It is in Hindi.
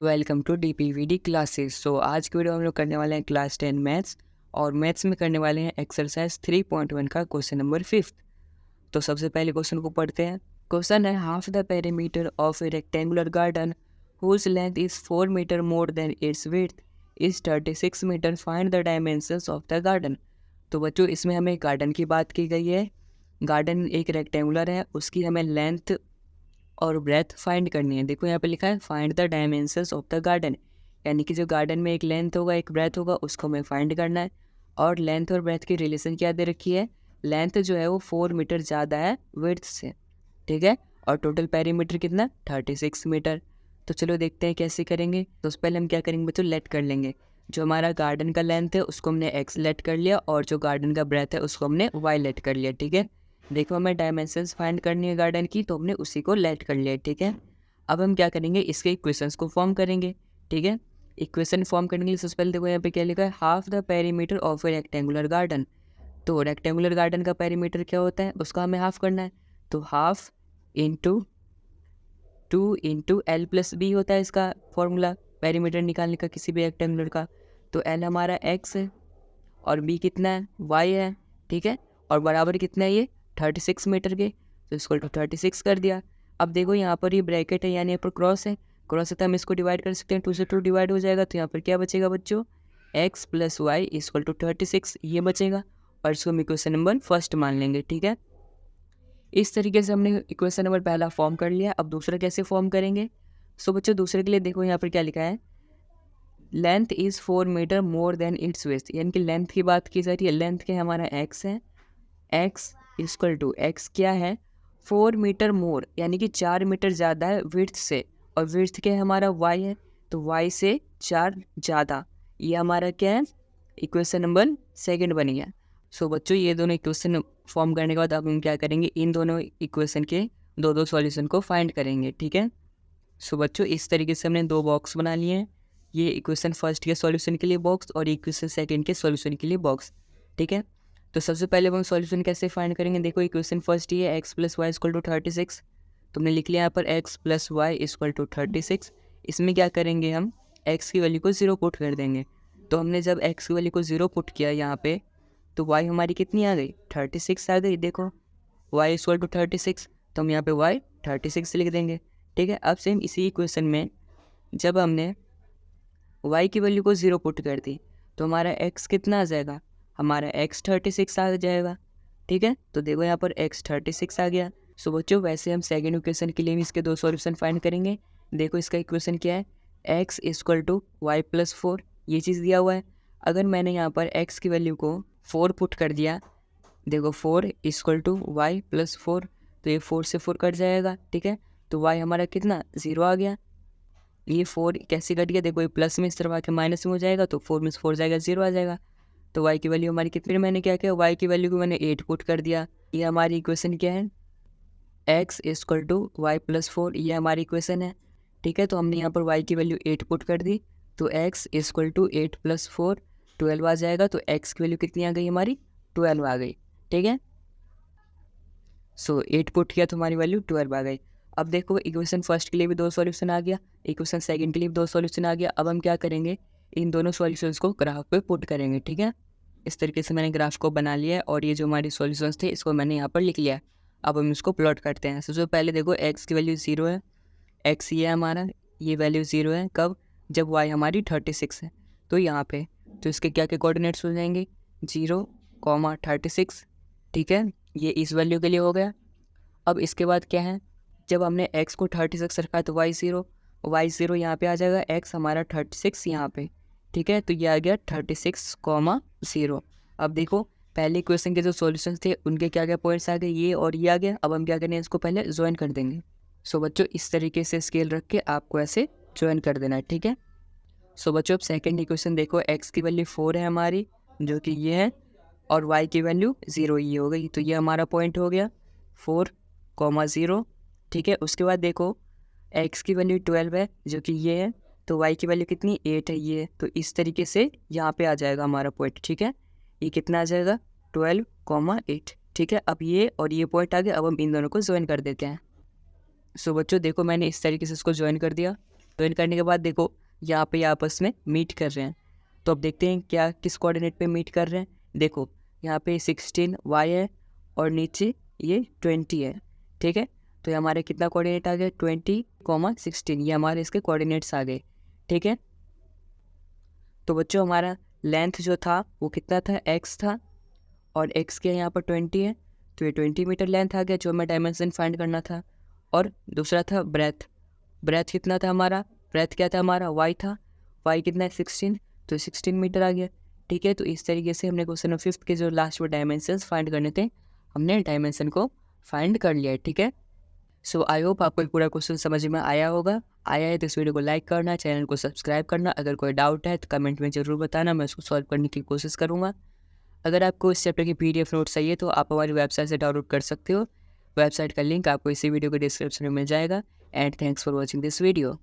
Welcome to डीपीवीडी classes. आज की वीडियो हम लोग करने वाले हैं क्लास 10 मैथ्स और मैथ्स में करने वाले हैं एक्सरसाइज 3.1 का क्वेश्चन नंबर 5। तो सबसे पहले क्वेश्चन को पढ़ते हैं। क्वेश्चन है half the perimeter of a rectangular garden whose length is 4 metre more than its width is 36 metre, find the dimensions of the garden. तो बच्चों इसमें हमें गार्डन की बात की गई है। गार्डन एक रेक्टेंगुलर है, उसकी हमें लेंथ और ब्रेथ फाइंड करनी है। देखो यहाँ पे लिखा है find the dimensions of the garden, यानी कि जो गार्डन में एक लेंथ होगा एक ब्रेथ होगा उसको हमें फाइंड करना है। और लेंथ और ब्रेथ की रिलेशन क्या दे रखी है, लेंथ जो है वो 4 मीटर ज़्यादा है विड्थ से, ठीक है। और टोटल पेरीमीटर कितना 36 मीटर। तो चलो देखते हैं कैसे करेंगे। तो उससे पहले हम क्या करेंगे बच्चों, लेट कर लेंगे। जो हमारा गार्डन का लेंथ है उसको हमने एक्स लेट कर लिया और जो गार्डन का ब्रेथ है उसको हमने वाई लेट कर लिया, ठीक है। देखो हमें डायमेंशंस फाइंड करनी है गार्डन की, तो हमने उसी को लेट कर लिया, ठीक है। अब हम क्या करेंगे, इसके इक्वेशंस को फॉर्म करेंगे, ठीक है। इक्वेशन फॉर्म करने के लिए सबसे पहले देखो यहाँ पे क्या लिखा है, half the perimeter of a rectangular garden. तो रेक्टेंगुलर गार्डन का पेरीमीटर क्या होता है, उसका हमें हाफ करना है। तो हाफ इंटू 2 × L+B होता है इसका फॉर्मूला पेरीमीटर निकालने का किसी भी रेक्टेंगुलर का। तो L हमारा x है और B कितना है, y है, ठीक है। और बराबर कितना है ये 36 मीटर के, तो इसको 36 कर दिया। अब देखो यहाँ पर ये ब्रैकेट है यानी यहाँ पर क्रॉस है, क्रॉस है तो हम इसको डिवाइड कर सकते हैं, 2 से 2 डिवाइड हो जाएगा। तो यहाँ पर क्या बचेगा बच्चों, x + y = 36 ये बचेगा। और इसको हम इक्वेशन नंबर फर्स्ट मान लेंगे, ठीक है। इस तरीके से हमने इक्वेशन नंबर पहला फॉर्म कर लिया। अब दूसरा कैसे फॉर्म करेंगे। सो बच्चों दूसरे के लिए देखो यहाँ पर क्या लिखा है, length is 4 metre more than its width, यानी कि लेंथ की बात की जा रही है। लेंथ क्या हमारा x है, x = x क्या है 4 मीटर मोर, यानी कि 4 मीटर ज़्यादा है विड्थ से। और विड्थ क्या है हमारा y है, तो y से 4 ज़्यादा, ये हमारा क्या है इक्वेशन नंबर सेकंड बन गया। सो बच्चों ये दोनों इक्वेशन फॉर्म करने के बाद अब हम क्या करेंगे, इन दोनों इक्वेशन के दो सॉल्यूशन को फाइंड करेंगे, ठीक है। सो बच्चों इस तरीके से हमने 2 बॉक्स बना लिए हैं, ये इक्वेशन फर्स्ट के सॉल्यूशन के लिए बॉक्स और इक्वेशन सेकंड के सॉल्यूशन के लिए बॉक्स, ठीक है। तो सबसे पहले हम सॉल्यूशन कैसे फाइंड करेंगे, देखो इक्वेशन फर्स्ट ये है x + y = 36। तुमने लिख लिया यहाँ पर x + y = 36। इसमें क्या करेंगे, हम x की वैल्यू को 0 पुट कर देंगे। तो हमने जब x की वैल्यू को 0 पुट किया यहाँ पे, तो y हमारी कितनी आ गई 36 आ गई। देखो y = 36, तो हम यहाँ पे y 36 लिख देंगे, ठीक है। अब सेम इसी इक्वेशन में जब हमने y की वैल्यू को 0 पुट कर दी तो हमारा x कितना आ जाएगा, हमारा x 36 आ जाएगा, ठीक है। तो देखो यहाँ पर x 36 आ गया। सो बच्चों वैसे हम सेकंड इक्वेशन के लिए भी इसके 2 सॉल्यूशन फाइंड करेंगे। देखो इसका इक्वेशन क्या है, x = y + 4, ये चीज़ दिया हुआ है। अगर मैंने यहाँ पर x की वैल्यू को 4 पुट कर दिया, देखो 4 = y + 4, तो ये 4 से 4 कट जाएगा, ठीक है। तो y हमारा कितना 0 आ गया। ये 4 कैसे कट गया, देखो ये प्लस में इस तरफ आके माइनस में हो जाएगा, तो 4 में से 4 जाएगा 0 आ जाएगा। तो y की वैल्यू हमारी कितनी, फिर मैंने क्या किया y की वैल्यू को मैंने 8 पुट कर दिया। ये हमारी इक्वेशन क्या है, x = y + 4, ये हमारी इक्वेशन है, ठीक है। तो हमने यहाँ पर y की वैल्यू 8 पुट कर दी, तो x = 8 + 4 12 आ जाएगा। तो x की वैल्यू कितनी आ गई हमारी 12 आ गई, ठीक है। सो 8 पुट किया तो हमारी वैल्यू 12 आ गई। अब देखो इक्वेशन फर्स्ट के लिए भी 2 सॉल्यूशन आ गया, इक्वेशन सेकंड के लिए भी 2 सॉल्यूशन आ गया। अब हम क्या करेंगे, इन दोनों सॉल्यूशंस को ग्राफ पे पुट करेंगे, ठीक है। इस तरीके से मैंने ग्राफ को बना लिया है और ये जो हमारे सॉल्यूशंस थे इसको मैंने यहाँ पर लिख लिया है। अब हम इसको प्लॉट करते हैं। सबसे पहले देखो x की वैल्यू 0 है, x ये है हमारा, ये वैल्यू 0 है कब, जब y हमारी 36 है। तो यहाँ पे तो इसके क्या क्या कोऑर्डिनेट्स हो जाएंगे 0, 36, ठीक है। ये इस वैल्यू के लिए हो गया। अब इसके बाद क्या है, जब हमने x को 36 रखा है तो y0 यहाँ पे आ जाएगा, x हमारा 36 यहाँ पे, ठीक है। तो ये आ गया 36, 0। अब देखो पहले इक्वेशन के जो सॉल्यूशंस थे उनके क्या क्या पॉइंट्स आ गए, ये और ये आ गया। अब हम क्या करेंगे, इसको पहले ज्वाइन कर देंगे। सो बच्चों इस तरीके से स्केल रख के आपको ऐसे ज्वाइन कर देना है, ठीक है। सो बच्चों अब सेकेंड इक्वेशन देखो, x की वैल्यू 4 है हमारी जो कि ये है, और y की वैल्यू 0 ये हो गई। तो ये हमारा पॉइंट हो गया 4, 0, ठीक है। उसके बाद देखो x की वैल्यू 12 है जो कि ये है, तो y की वैल्यू कितनी 8 है ये, तो इस तरीके से यहाँ पे आ जाएगा हमारा पॉइंट, ठीक है। ये कितना आ जाएगा 12, 8, ठीक है। अब ये और ये पॉइंट आ गया, अब हम इन दोनों को ज्वाइन कर देते हैं। सो बच्चों देखो मैंने इस तरीके से इसको ज्वाइन कर दिया। ज्वाइन करने के बाद देखो यहाँ पे ये आपस में मीट कर रहे हैं। तो अब देखते हैं क्या किस कोऑर्डिनेट पे मीट कर रहे हैं। देखो यहाँ पे 16 y है और नीचे ये 20 है, ठीक है। तो ये हमारे कितना कोऑर्डिनेट आ गया 20,16, ये हमारे इसके कोऑर्डिनेट्स आ गए, ठीक है। तो बच्चों हमारा लेंथ जो था वो कितना था x था और x के यहाँ पर 20 है, तो ये 20 मीटर लेंथ आ गया जो हमें डायमेंशन फाइंड करना था। और दूसरा था ब्रेथ, ब्रेथ कितना था हमारा, ब्रेथ क्या था हमारा y था, y कितना है 16, तो 16 मीटर आ गया, ठीक है। तो इस तरीके से हमने क्वेश्चन नंबर 5 के जो लास्ट वो डायमेंशन फाइंड करने थे हमने डायमेंशन को फाइंड कर लिया है, ठीक है। सो आई होप आपको ये पूरा क्वेश्चन समझ में आया होगा। आया है तो इस वीडियो को लाइक करना, चैनल को सब्सक्राइब करना। अगर कोई डाउट है तो कमेंट में ज़रूर बताना, मैं उसको सॉल्व करने की कोशिश करूँगा। अगर आपको इस चैप्टर की PDF नोट चाहिए तो आप हमारी वेबसाइट से डाउनलोड कर सकते हो। वेबसाइट का लिंक आपको इसी वीडियो के डिस्क्रिप्शन में मिल जाएगा। And thanks for watching this video.